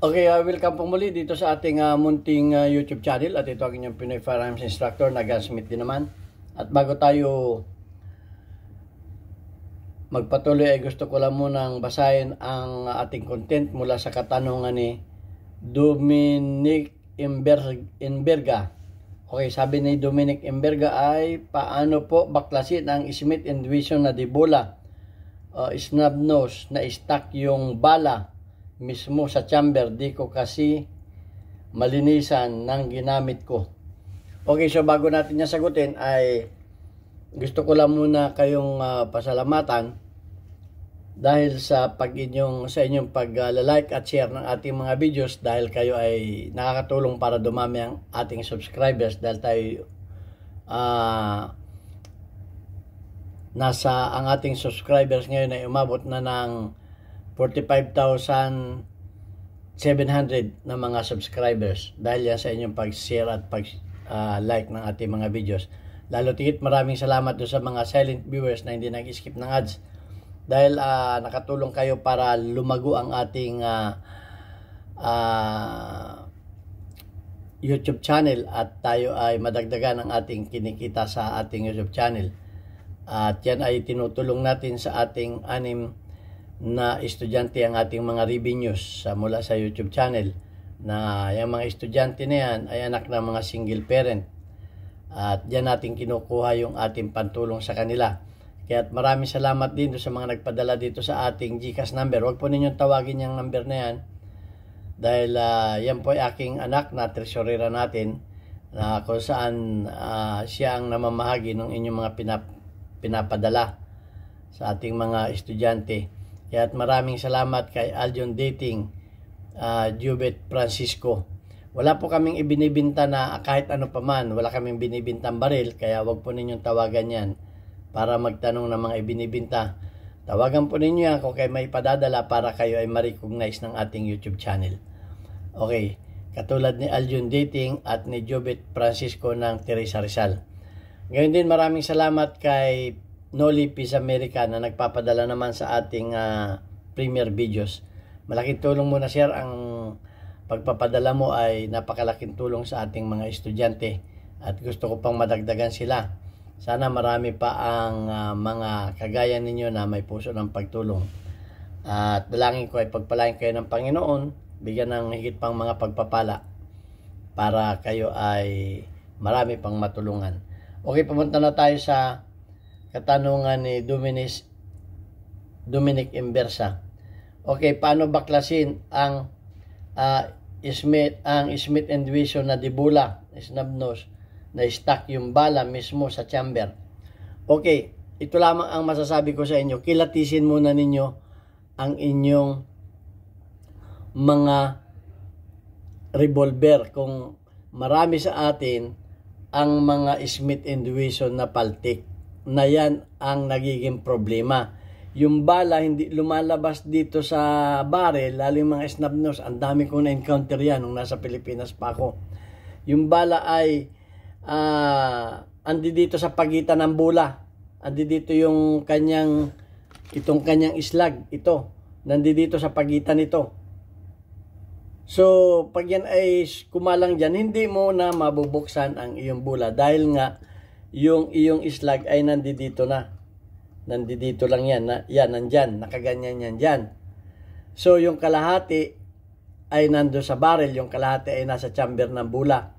Okay, welcome po muli dito sa ating munting YouTube channel at ito ang inyong Pinoy Firearms Instructor na Gunsmith din naman. At bago tayo magpatuloy ay gusto ko lang munang basahin ang ating content mula sa katanungan ni Dominic Imberga. Okay, sabi ni Dominic Imberga ay paano po baklasin ang Smith & Wesson na Dibola snub nose na stuck yung bala mismo sa chamber, di ko kasi malinisan ng ginamit ko. Okay, so bago natin niya sagutin ay gusto ko lang muna kayong pasalamatan dahil sa inyong pag-like at share ng ating mga videos, dahil kayo ay nakakatulong para dumami ang ating subscribers, dahil tayo ang ating subscribers ngayon ay umabot na ng 45,700 na mga subscribers dahil yan sa inyong pag-share at pag-like ng ating mga videos. Lalo tigit maraming salamat doon sa mga silent viewers na hindi nag-skip ng ads dahil nakatulong kayo para lumago ang ating YouTube channel at tayo ay madagdagan ang ating kinikita sa ating YouTube channel. At yan ay tinutulong natin sa ating 6 na estudyante ang ating mga revenues mula sa YouTube channel, na yung mga estudyante na yan ay anak ng mga single parent at diyan natin kinukuha yung ating pantulong sa kanila. Kaya maraming salamat din sa mga nagpadala dito sa ating GCash number. Huwag po ninyong tawagin yung number na yan dahil yan po ay aking anak na treasurera natin, na kung saan siya ang namamahagi ng inyong mga pinapadala sa ating mga estudyante. Kaya maraming salamat kay Aljon Dating, Jubet Francisco. Wala po kaming ibinibinta na kahit ano pa man, wala kaming binibintang baril, kaya wag po ninyong tawagan yan para magtanong ng mga ibinibinta. Tawagan po ninyo yan kung kayo may padadala para kayo ay ma-recognize ng ating YouTube channel. Okay, katulad ni Aljon Dating at ni Jubet Francisco ng Teresa Rizal. Ngayon din maraming salamat kay Noli Peace America na nagpapadala naman sa ating premier videos. Malaking tulong mo na, sir. Ang pagpapadala mo ay napakalaking tulong sa ating mga estudyante at gusto ko pang madagdagan sila. Sana marami pa ang mga kagaya ninyo na may puso ng pagtulong. At dalangin ko ay pagpalain kayo ng Panginoon, bigyan ng higit pang mga pagpapala para kayo ay marami pang matulungan. Okay, pumunta na tayo sa katanungan ni Dominic Imbersa. Okay, paano baklasin ang Smith & Wesson na Dibola snub nose na stuck yung bala mismo sa chamber? Okay, ito lamang ang masasabi ko sa inyo. Kilatisin muna ninyo ang inyong mga revolver. Kung marami sa atin ang mga Smith & Wesson na paltik, na yan ang nagiging problema. Yung bala hindi lumalabas dito sa barrel, lalo yung mga snub nose. Ang dami kong na-encounter yan nung nasa Pilipinas pa ako. Yung bala ay andi dito sa pagitan ng bula. Andi dito yung kanyang islag. Ito, nandi dito sa pagitan nito. So, pag yan ay kumalang dyan, hindi mo na mabubuksan ang iyong bula dahil nga yung iyong islag ay nandito na. Nandito lang yan. Yan, nandyan. Nakaganyan yan dyan. So, yung kalahati ay nando sa barrel. Yung kalahati ay nasa chamber ng bula.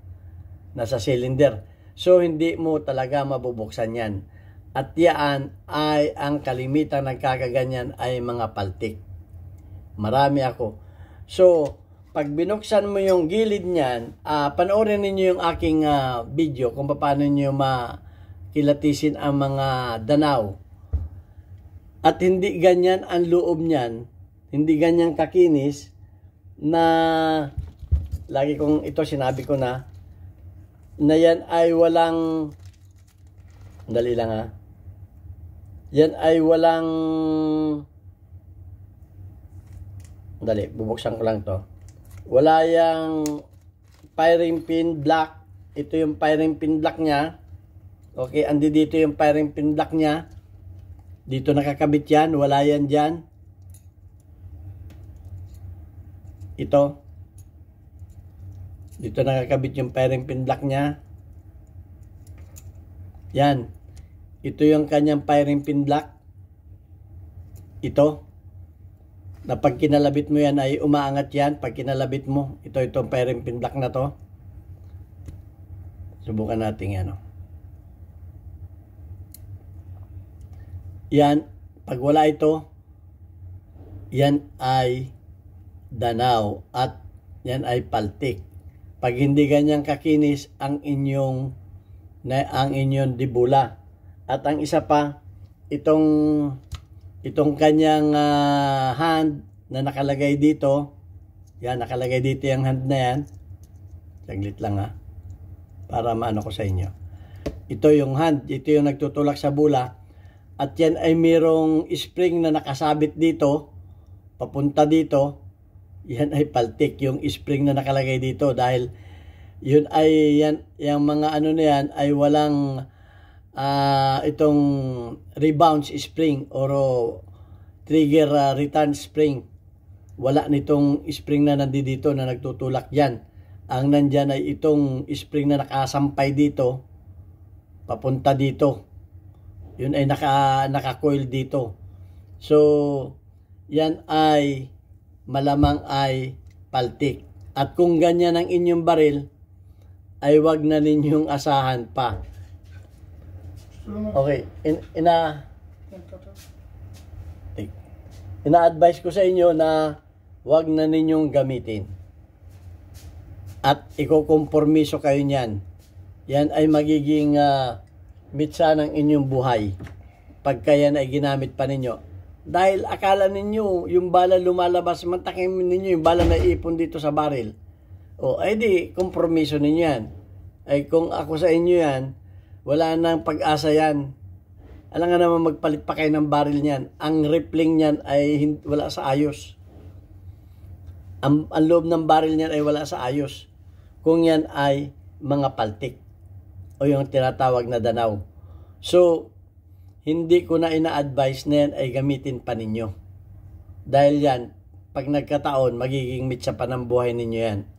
Nasa cylinder. So, hindi mo talaga mabubuksan yan. At yan ay ang kalimitan ng kakaganyan ay mga paltik. Marami ako. So, pag binuksan mo yung gilid niyan, panoorin ninyo yung aking video kung paano nyo makilatisin ang mga danaw. At hindi ganyan ang loob niyan, hindi ganyan kakinis na lagi kong ito sinabi ko na yan ay walang, dali lang yan ay walang, dali, bubuksan ko lang to. Wala yung firing pin block. Ito yung firing pin block niya. Okay, andi dito yung firing pin block niya. Dito nakakabit yan. Wala yan dyan. Ito. Dito nakakabit yung firing pin block niya. Yan. Ito yung kanyang firing pin block. Ito. Na pag kinalabit mo yan ay umaangat yan. Pag kinalabit mo, itong firing pin block na to. Subukan natin yan. Yan. Pag wala ito, yan ay danaw at yan ay paltik. Pag hindi ganyan kakinis ang inyong dibula. At ang isa pa, itong kanyang hand na nakalagay dito. Yan, nakalagay dito yung hand na yan. Saglit lang para maano ko sa inyo. Ito yung hand, ito yung nagtutulak sa bula. At yan ay mayroong spring na nakasabit dito, papunta dito. Yan ay paltik, yung spring na nakalagay dito, dahil yun ay yung mga ano na yan ay walang itong rebound spring or trigger return spring. Wala nitong spring na nandito na nagtutulak dyan. Ang nandyan ay itong spring na nakasampay dito, papunta dito. Yun ay naka-coil dito. So, yan ay malamang ay paltik. At kung ganyan ang inyong baril, ay wag na ninyong asahan pa. Okay, ina-advise ko sa inyo na wag na ninyong gamitin. At ikokompormiso kayo niyan. Yan ay magiging mitsa ng inyong buhay pagka yan ay ginamit pa ninyo. Dahil akala ninyo yung bala lumalabas, mantakin ninyo yung bala na ipon dito sa baril. O ay di, kompromiso ninyo yan. Ay kung ako sa inyo yan, wala nang pag-asa yan. Alam nga naman magpalit pa kayo ng baril niyan. Ang rippling niyan ay wala sa ayos. Ang loob ng baril niyan ay wala sa ayos. Kung yan ay mga paltik o yung tinatawag na danaw. So, hindi ko na ina-advise na yan ay gamitin pa ninyo. Dahil yan, pag nagkataon, magiging mitsa pa ng buhay ninyo yan.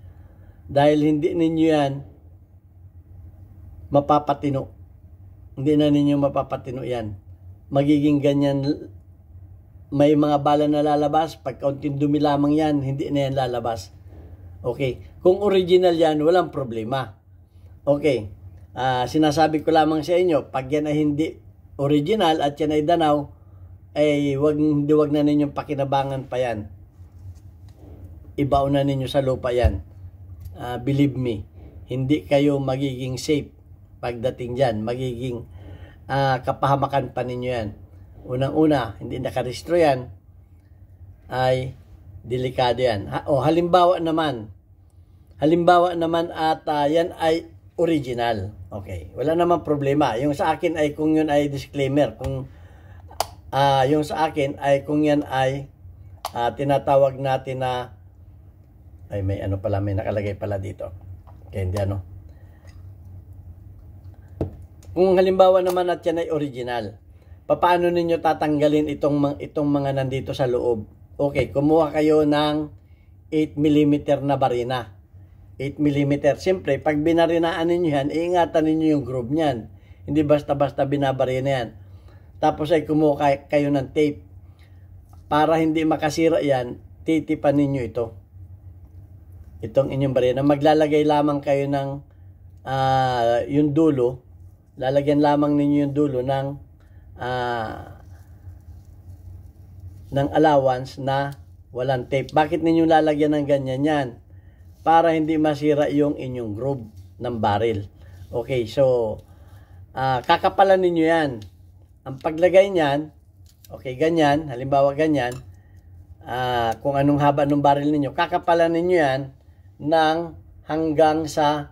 Dahil hindi ninyo yan mapapatino. Hindi na ninyo mapapatino yan. Magiging ganyan, may mga bala na lalabas, pag kaunting dumi lamang yan, hindi na yan lalabas. Okay, kung original yan, walang problema. Okay, sinasabi ko lamang sa inyo, pag yan ay hindi original at yan ay danaw, ay wag na ninyong pakinabangan pa yan. Ibaon na ninyo sa lupa yan. Believe me, hindi kayo magiging safe pagdating dyan. Magiging kapahamakan pa ninyo yan. Unang-una, hindi nakarehistro yan, ay delikado yan. Halimbawa naman at yan ay original. Okay, wala naman problema. Yung sa akin ay kung yun ay disclaimer. Kung yung sa akin ay kung yan ay tinatawag natin na ay may ano pala, may nakalagay pala dito. Okay, hindi ano. Kung halimbawa naman at yan ay original, paano ninyo tatanggalin itong mga nandito sa loob? Okay, kumuha kayo ng 8mm na barina. 8mm. Siyempre, pag binarinaan ninyo yan, iingatan ninyo yung groove niyan. Hindi basta-basta binabarina yan. Tapos ay kumuha kayo ng tape. Para hindi makasira yan, titipan ninyo ito. Itong inyong barina. Maglalagay lamang kayo ng yung dulo. Lalagyan lamang ninyo yung dulo ng allowance na walang tape. Bakit ninyo lalagyan ng ganyan yan? Para hindi masira yung inyong groove ng baril. Okay, so kakapalan ninyo yan. Ang paglagay niyan, okay, ganyan, halimbawa ganyan, kung anong haba ng baril ninyo, kakapalan ninyo yan ng hanggang sa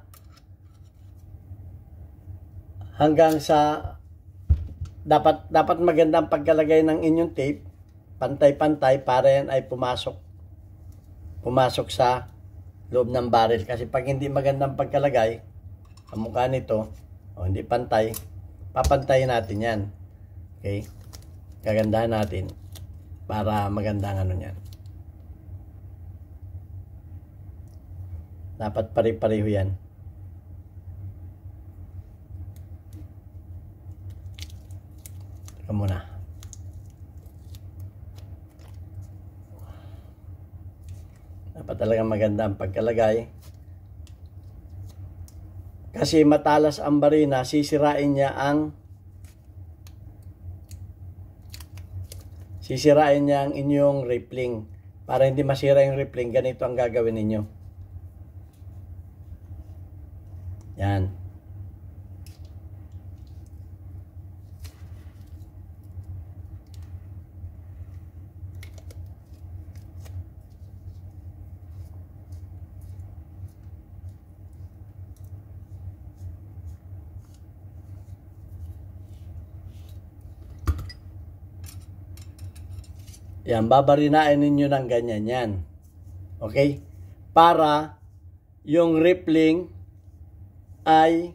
dapat magandang pagkalagay ng inyong tape, pantay-pantay para yan ay pumasok sa loob ng baril. Kasi pag hindi magandang pagkalagay, ang mukha nito, hindi pantay, papantayin natin yan. Okay? Kagandahan natin para magandang ano yan. Dapat pare-pareho yan. Teka muna. Dapat talaga maganda ang pagkalagay. Kasi matalas ang barina, sisirain niya ang inyong rippling. Para hindi masira yung rippling, ganito ang gagawin ninyo. Yan. Yan, babarinain ninyo ng ganyan yan. Okay? Para yung rippling ay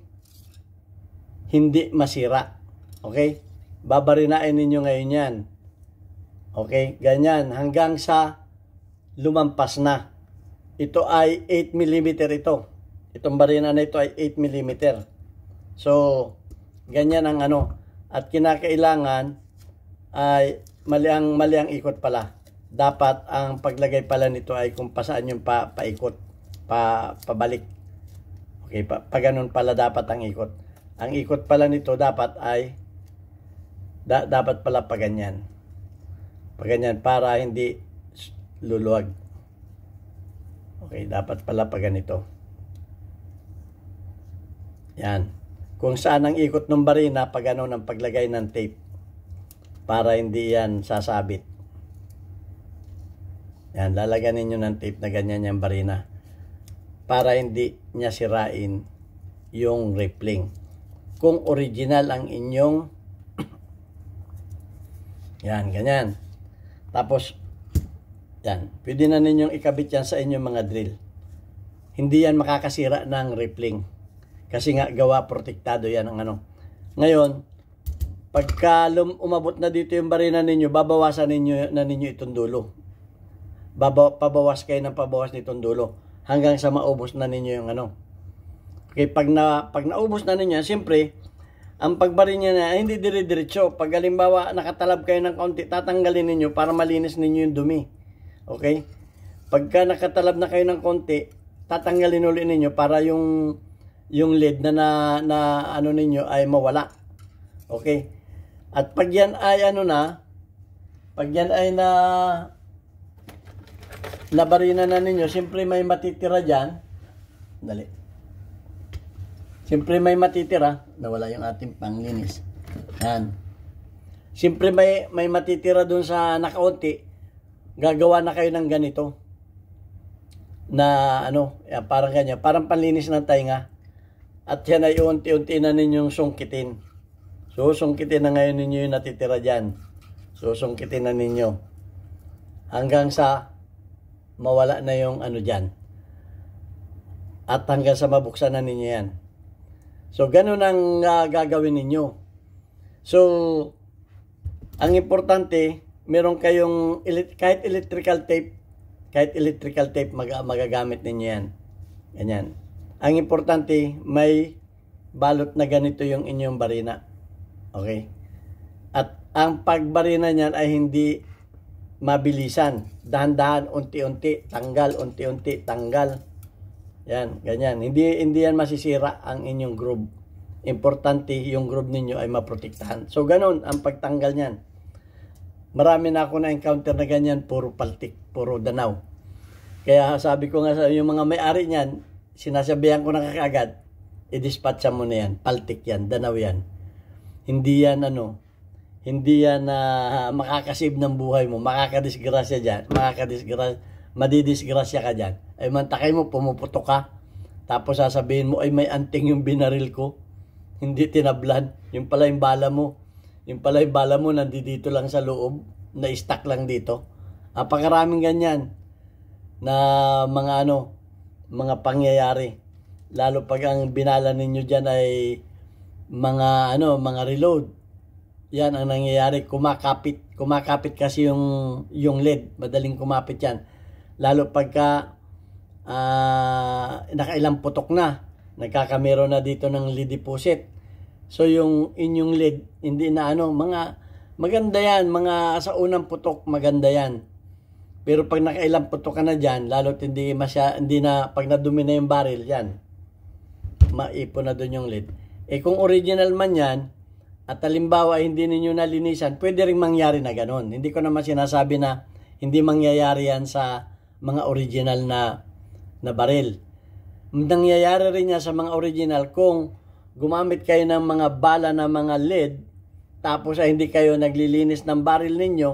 hindi masira. Okay? Babarinain ninyo ngayon yan. Okay? Ganyan. Hanggang sa lumampas na. Ito ay 8 mm ito. Itong barina na ito ay 8 mm. So, ganyan ang ano. At kinakailangan ay mali ang ikot pala. Dapat ang paglagay pala nito ay kung pasaan yung paikot, pabalik. Okay, pa ganun pala dapat ang ikot. Ang ikot pala nito dapat ay dapat pala pa ganyan. Pa ganyan para hindi luluwag. Okay, dapat pala pa ganito. Yan. Kung saan ang ikot ng barina, pa ganun ang paglagay ng tape. Para hindi yan sasabit. Yan, lalagyan ninyo ng tape na ganyan yung barina. Para hindi niya sirain yung rippling. Kung original ang inyong yan, ganyan. Tapos, yan, pwede na ninyong ikabit yan sa inyong mga drill. Hindi yan makakasira ng rippling. Kasi nga, gawa protektado yan ang ano. Ngayon, pagka umabot na dito yung barina ninyo, babawasan ninyo itong dulo. Pabawas kayo ng pabawas nitong dulo hanggang sa maubos na ninyo yung ano. Okay, pag naubos na ninyo, siyempre, ang pagbarin niya na hindi dire-diretso. Pag halimbawa nakatalab kayo ng kaunti, tatanggalin ninyo para malinis ninyo yung dumi. Okay? Pagka nakatalab na kayo ng kaunti, tatanggalin ulit ninyo para yung lid na ano ninyo ay mawala. Okay? At pag yan ay pag yan ay nabarina na ninyo, siyempre may matitira dyan. Dali. Siyempre may matitira. Nawala yung ating panglinis. Yan. Siyempre may matitira dun sa nakaunti. Gagawa na kayo ng ganito. Na yan, parang ganyan. Parang panlinis ng tainga. At yan ay unti-unti na ninyong sungkitin. So, sungkitin na ngayon ninyo yung natitira dyan. So, sungkitin na ninyo. Hanggang sa mawala na yung dyan. At hanggang sa mabuksan na ninyo yan. So, ganun ang gagawin ninyo. So, ang importante, meron kayong, kahit electrical tape, magagamit ninyo yan. Ganyan. Ang importante, may balot na ganito yung inyong barina. Okay? At ang pagbarina niyan ay hindi mabilisan. Dahan-dahan, unti-unti, tanggal. Yan, ganyan. Hindi yan masisira ang inyong groove. Importante yung groove ninyo ay maprotektahan. So, ganun ang pagtanggal niyan. Marami na ako na-encounter na ganyan, puro paltik, puro danaw. Kaya sabi ko nga sa yung mga may-ari niyan, sinasabihan ko na kagad, i-dispatcha mo na yan, paltik yan, danaw yan. Hindi yan makakasave ng buhay mo, makakadisgrasya dyan, madidisgrasya ka dyan. Ay mantakay mo, pumuputo ka, tapos sasabihin mo, ay may anting yung binaril ko, hindi tinablan, yung pala yung bala mo, nandito lang sa loob, na-stack lang dito. Apakaraming ganyan, na mga pangyayari. Lalo pag ang binala ninyo dyan ay mga reload. Yan ang nangyayari, kumakapit kasi yung LED, madaling kumapit yan. Lalo pagka nakailang putok na. Nagkakamero na dito ng lead deposit. So yung inyong lead, hindi na mga maganda yan, mga sa unang putok, maganda yan. Pero pag nakailang putok ka na dyan, lalo't hindi na, pag nadumi na yung barrel, yan, maipon na doon yung lead. Kung original man yan, at halimbawa hindi ninyo nalinisan, pwede rin mangyari na ganon. Hindi ko naman sinasabi na hindi mangyayari yan sa mga original na barrel. Nangyayari rin yan sa mga original kung gumamit kayo ng mga bala na mga lead, tapos ay hindi kayo naglilinis ng barrel ninyo.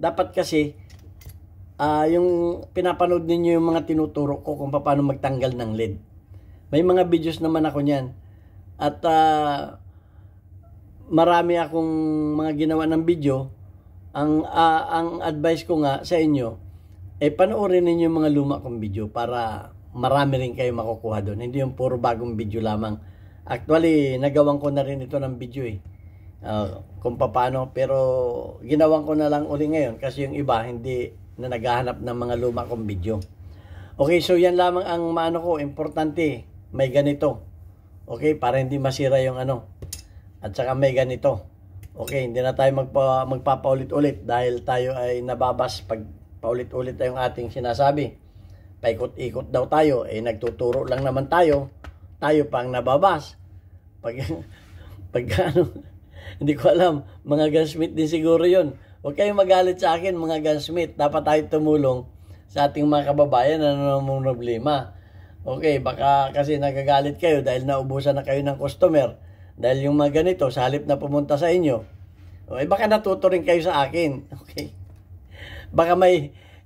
Dapat kasi, yung pinapanood ninyo yung mga tinuturo ko kung paano magtanggal ng lead. May mga videos naman ako niyan. At marami akong mga ginawa ng video. Ang advice ko nga sa inyo, panoorin ninyo yung mga luma kong video para marami rin kayo makukuha doon. Hindi yung puro bagong video lamang. Actually, nagawan ko na rin ito ng video kung paano. Pero ginawan ko na lang uli ngayon kasi yung iba hindi na naghahanap ng mga luma kong video. Okay, so yan lamang ang maano ko. Importante, may ganito. Okay, para hindi masira yung At saka may ganito. Okay, hindi na tayo magpapaulit-ulit dahil tayo ay nababas pag paulit-ulit tayong ating sinasabi. Paikot-ikot daw tayo, nagtuturo lang naman tayo pang nababas. Pag hindi ko alam, mga gunsmith din siguro yun. Huwag kayong magalit sa akin, mga gunsmith. Dapat tayo tumulong sa ating mga kababayan na problema. Okay, baka kasi nagagalit kayo dahil naubusan na kayo ng customer. Dahil yung mga ganito, sa halip na pumunta sa inyo, baka natuto rin kayo sa akin. Okay? Baka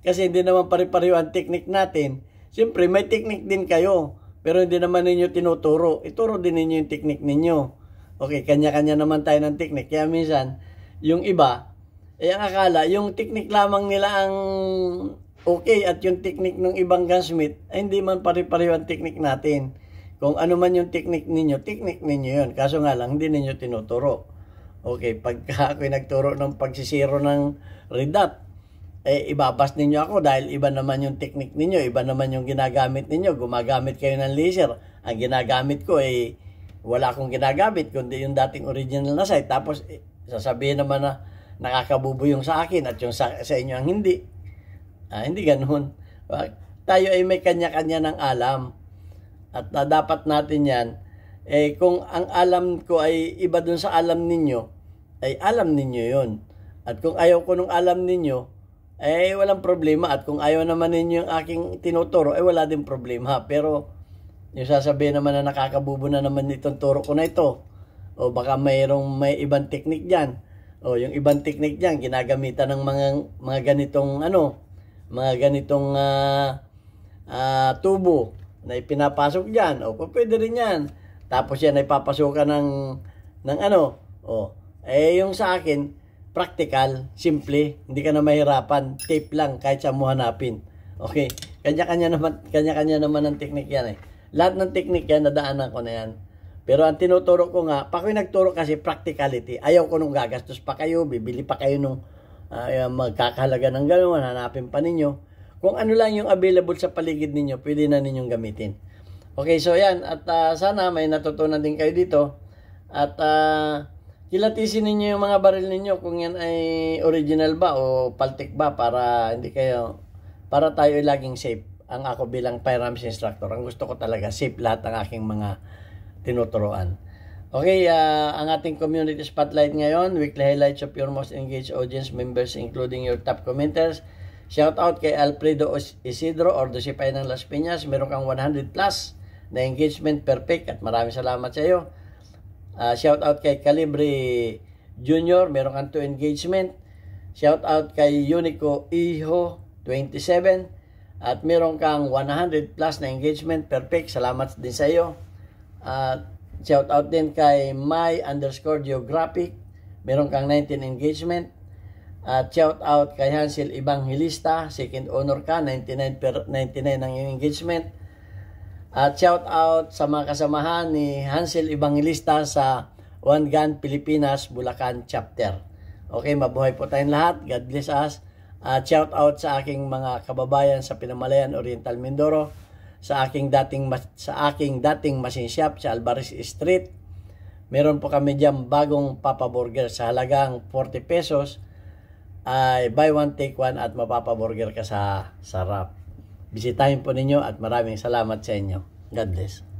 kasi hindi naman pare-pareho ang technique natin. Siyempre, may technique din kayo. Pero hindi naman ninyo tinuturo. Ituro din ninyo yung technique ninyo. Okay, kanya-kanya naman tayo ng technique. Kaya minsan, yung iba, ang akala, yung technique lamang nila ang okay at yung technique ng ibang gunsmith, hindi man pare-pareho ang technique natin. Kung ano man yung technique ninyo yun. Kaso nga lang, hindi ninyo tinuturo. Okay, pagka ako'y nagturo ng pagsisiro ng red dot, ibabas ninyo ako dahil iba naman yung technique ninyo, iba naman yung ginagamit ninyo. Gumagamit kayo ng laser. Ang ginagamit ko wala akong ginagamit kundi yung dating original na sight. Tapos sasabihin naman na nakakabubo yung sa akin at yung sa inyo ang hindi. Hindi ganoon. Tayo ay may kanya-kanya ng alam. At dapat natin yan. Kung ang alam ko ay iba dun sa alam ninyo, ay alam ninyo yun. At kung ayaw ko nung alam ninyo, walang problema. At kung ayaw naman ninyo yung aking tinuturo, wala din problema. Pero, yung sasabihin naman na nakakabubo na naman itong turo ko na ito. O baka may ibang teknik dyan. O yung ibang teknik dyan, ginagamitan ng mga ganitong, mga ganitong tubo na ipinapasok dyan. O pwede rin yan. Tapos yan ay papasukan yung sa akin, practical, simple, hindi ka na mahirapan, tape lang kahit saan mo hanapin. Okay, kanya-kanya naman ang teknik yan Lahat ng teknik yan, nadaanan ko na yan. Pero ang tinuturo ko nga, ako'y nagturo kasi practicality. Ayaw ko nung gagastos pa kayo, bibili pa kayo nung magkakahalaga ng gano'n, hanapin pa ninyo. Kung ano lang yung available sa paligid ninyo, pwede na ninyong gamitin. Okay, so yan. At sana may natutunan din kayo dito. At kilatisin ninyo yung mga baril ninyo kung yan ay original ba o paltik ba para tayo ay laging safe. Ang ako bilang firearms instructor, ang gusto ko talaga safe lahat ng aking mga tinuturoan. Okay, ang ating community spotlight ngayon, weekly highlights of your most engaged audience members including your top commenters. Shout out kay Alfredo Isidro or Dosipay ng Las Piñas. Meron kang 100 plus na engagement per pick at maraming salamat sa iyo. Shout out kay Calibre Junior, meron kang 2 engagement. Shout out kay Unico Iho 27 at meron kang 100 plus na engagement per pick. Salamat din sa iyo. Shout out din kay my_geographic, meron kang 19 engagement. At shout out kay Hansel Evangelista, second honor ka, 99 ang engagement. At shout out sa mga kasamahan ni Hansel Evangelista sa One Gun Pilipinas, Bulacan Chapter. Okay, mabuhay po tayong lahat. God bless us. At shout out sa aking mga kababayan sa Pinamalayan, Oriental Mindoro. sa aking dating machine shop sa Alvarez Street. Meron po kami diyan bagong Papa Burger sa halagang 40 pesos. Ay buy one take one at mapapaburger ka sa sarap. Bisitahin po ninyo at maraming salamat sa inyo. God bless.